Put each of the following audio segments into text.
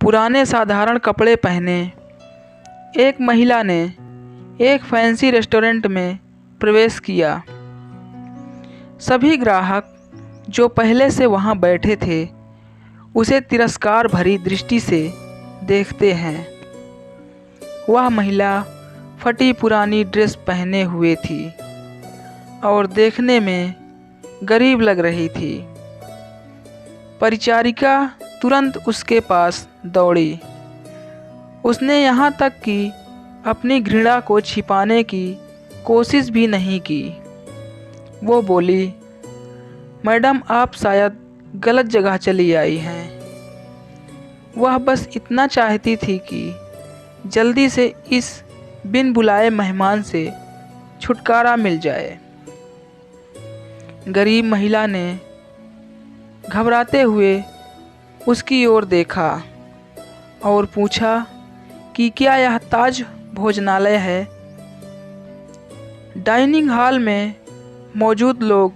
पुराने साधारण कपड़े पहने एक महिला ने एक फैंसी रेस्टोरेंट में प्रवेश किया। सभी ग्राहक जो पहले से वहां बैठे थे उसे तिरस्कार भरी दृष्टि से देखते हैं। वह महिला फटी पुरानी ड्रेस पहने हुए थी और देखने में गरीब लग रही थी। परिचारिका तुरंत उसके पास दौड़ी। उसने यहाँ तक कि अपनी घृणा को छिपाने की कोशिश भी नहीं की। वो बोली, मैडम आप शायद गलत जगह चली आई हैं। वह बस इतना चाहती थी कि जल्दी से इस बिन बुलाए मेहमान से छुटकारा मिल जाए। गरीब महिला ने घबराते हुए उसकी ओर देखा और पूछा कि क्या यह ताज भोजनालय है? डाइनिंग हॉल में मौजूद लोग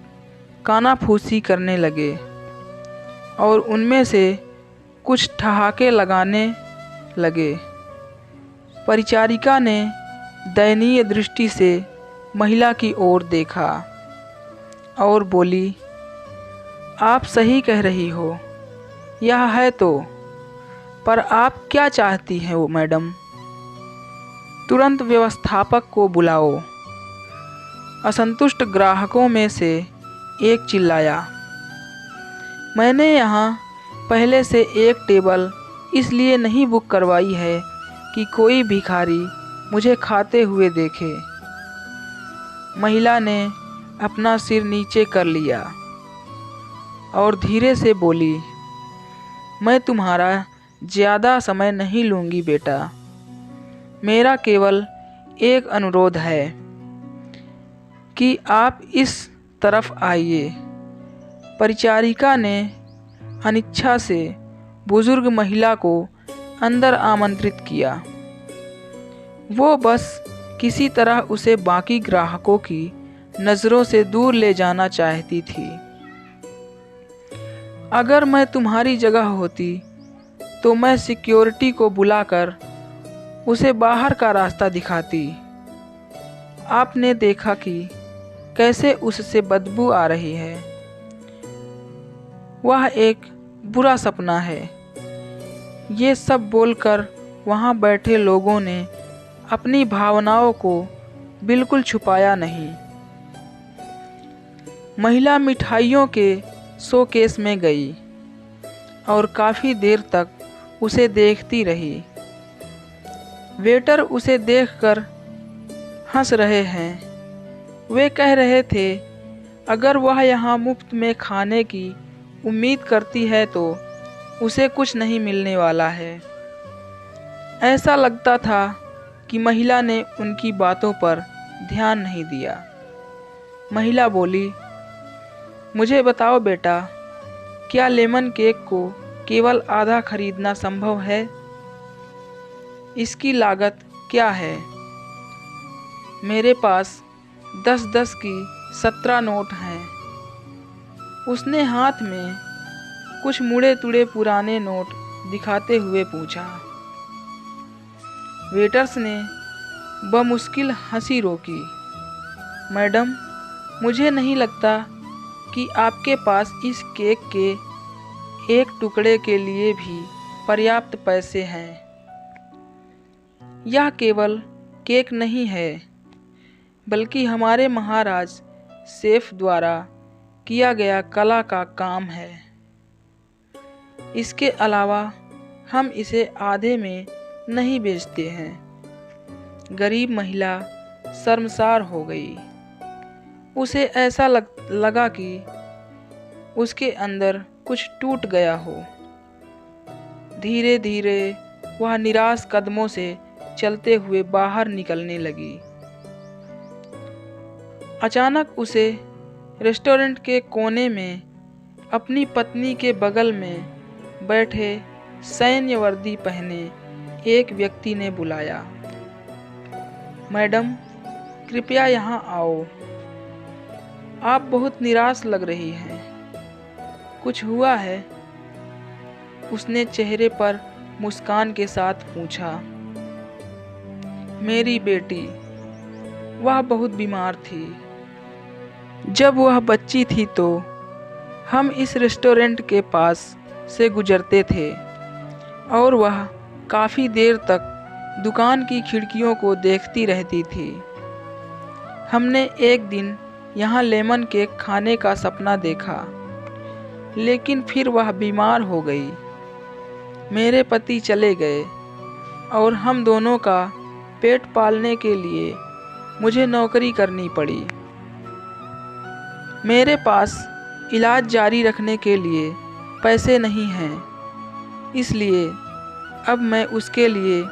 कानाफूसी करने लगे और उनमें से कुछ ठहाके लगाने लगे। परिचारिका ने दयनीय दृष्टि से महिला की ओर देखा और बोली, आप सही कह रही हो, यह है तो, पर आप क्या चाहती हैं वो मैडम? तुरंत व्यवस्थापक को बुलाओ। असंतुष्ट ग्राहकों में से एक चिल्लाया। मैंने यहाँ पहले से एक टेबल इसलिए नहीं बुक करवाई है कि कोई भिखारी मुझे खाते हुए देखे। महिला ने अपना सिर नीचे कर लिया और धीरे से बोली, मैं तुम्हारा ज़्यादा समय नहीं लूँगी बेटा। मेरा केवल एक अनुरोध है कि आप इस तरफ आइए। परिचारिका ने अनिच्छा से बुजुर्ग महिला को अंदर आमंत्रित किया। वो बस किसी तरह उसे बाकी ग्राहकों की नज़रों से दूर ले जाना चाहती थी। अगर मैं तुम्हारी जगह होती तो मैं सिक्योरिटी को बुलाकर उसे बाहर का रास्ता दिखाती। आपने देखा कि कैसे उससे बदबू आ रही है। वह एक बुरा सपना है। ये सब बोलकर वहाँ बैठे लोगों ने अपनी भावनाओं को बिल्कुल छुपाया नहीं। महिला मिठाइयों के शोकेस में गई और काफ़ी देर तक उसे देखती रही। वेटर उसे देखकर हंस रहे हैं। वे कह रहे थे, अगर वह यहाँ मुफ्त में खाने की उम्मीद करती है तो उसे कुछ नहीं मिलने वाला है। ऐसा लगता था कि महिला ने उनकी बातों पर ध्यान नहीं दिया। महिला बोली, मुझे बताओ बेटा, क्या लेमन केक को केवल आधा खरीदना संभव है? इसकी लागत क्या है? मेरे पास 10-10 की 17 नोट हैं। उसने हाथ में कुछ मुड़े तुड़े पुराने नोट दिखाते हुए पूछा। वेटर्स ने बमुश्किल हंसी रोकी। मैडम, मुझे नहीं लगता कि आपके पास इस केक के एक टुकड़े के लिए भी पर्याप्त पैसे हैं। यह केवल केक नहीं है, बल्कि हमारे महाराज शेफ द्वारा किया गया कला का काम है। इसके अलावा हम इसे आधे में नहीं बेचते हैं। गरीब महिला शर्मसार हो गई। उसे ऐसा लगा कि उसके अंदर कुछ टूट गया हो। धीरे धीरे वह निराश कदमों से चलते हुए बाहर निकलने लगी। अचानक उसे रेस्टोरेंट के कोने में अपनी पत्नी के बगल में बैठे सैन्य वर्दी पहने एक व्यक्ति ने बुलाया। मैडम, कृपया यहाँ आओ। आप बहुत निराश लग रही हैं। कुछ हुआ है? उसने चेहरे पर मुस्कान के साथ पूछा, मेरी बेटी, वह बहुत बीमार थी। जब वह बच्ची थी तो हम इस रेस्टोरेंट के पास से गुजरते थे और वह काफ़ी देर तक दुकान की खिड़कियों को देखती रहती थी। हमने एक दिन यहाँ लेमन केक खाने का सपना देखा, लेकिन फिर वह बीमार हो गई। मेरे पति चले गए और हम दोनों का पेट पालने के लिए मुझे नौकरी करनी पड़ी। मेरे पास इलाज जारी रखने के लिए पैसे नहीं हैं, इसलिए अब मैं उसके लिए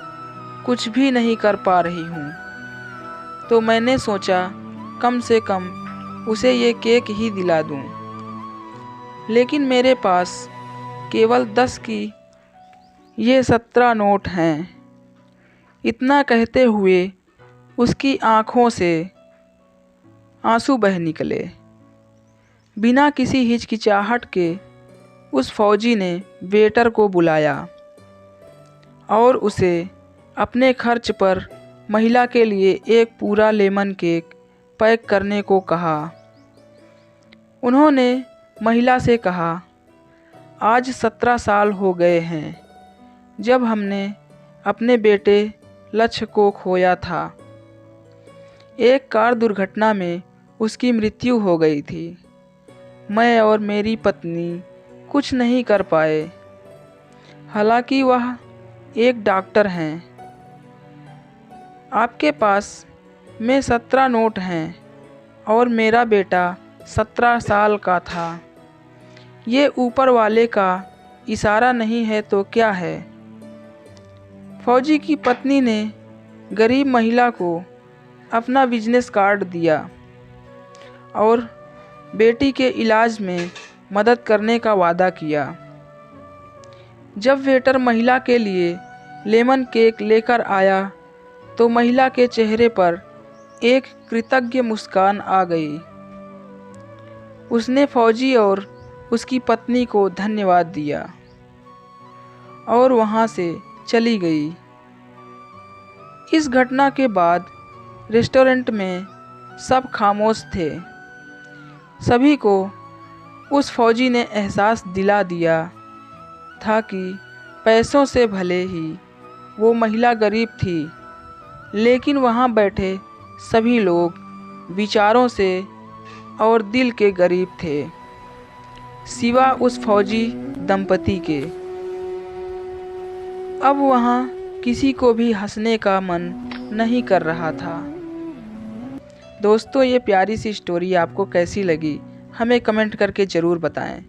कुछ भी नहीं कर पा रही हूँ। तो मैंने सोचा कम से कम उसे ये केक ही दिला दूँ। लेकिन मेरे पास केवल 10 की ये 17 नोट हैं। इतना कहते हुए उसकी आँखों से आंसू बह निकले। बिना किसी हिचकिचाहट के उस फौजी ने वेटर को बुलाया और उसे अपने खर्च पर महिला के लिए एक पूरा लेमन केक पैक करने को कहा। उन्होंने महिला से कहा, आज 17 साल हो गए हैं जब हमने अपने बेटे लक्ष्य को खोया था। एक कार दुर्घटना में उसकी मृत्यु हो गई थी। मैं और मेरी पत्नी कुछ नहीं कर पाए, हालांकि वह एक डॉक्टर हैं। आपके पास में 17 नोट हैं और मेरा बेटा 17 साल का था। ये ऊपर वाले का इशारा नहीं है तो क्या है? फौजी की पत्नी ने गरीब महिला को अपना बिजनेस कार्ड दिया और बेटी के इलाज में मदद करने का वादा किया। जब वेटर महिला के लिए लेमन केक लेकर आया तो महिला के चेहरे पर एक कृतज्ञ मुस्कान आ गई। उसने फौजी और उसकी पत्नी को धन्यवाद दिया और वहाँ से चली गई। इस घटना के बाद रेस्टोरेंट में सब खामोश थे। सभी को उस फौजी ने एहसास दिला दिया था कि पैसों से भले ही वो महिला गरीब थी, लेकिन वहाँ बैठे सभी लोग विचारों से और दिल के गरीब थे, सिवा उस फौजी दंपति के। अब वहाँ किसी को भी हंसने का मन नहीं कर रहा था। दोस्तों, ये प्यारी सी स्टोरी आपको कैसी लगी हमें कमेंट करके ज़रूर बताएं।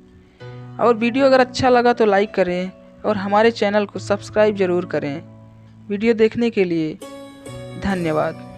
और वीडियो अगर अच्छा लगा तो लाइक करें और हमारे चैनल को सब्सक्राइब ज़रूर करें। वीडियो देखने के लिए धन्यवाद।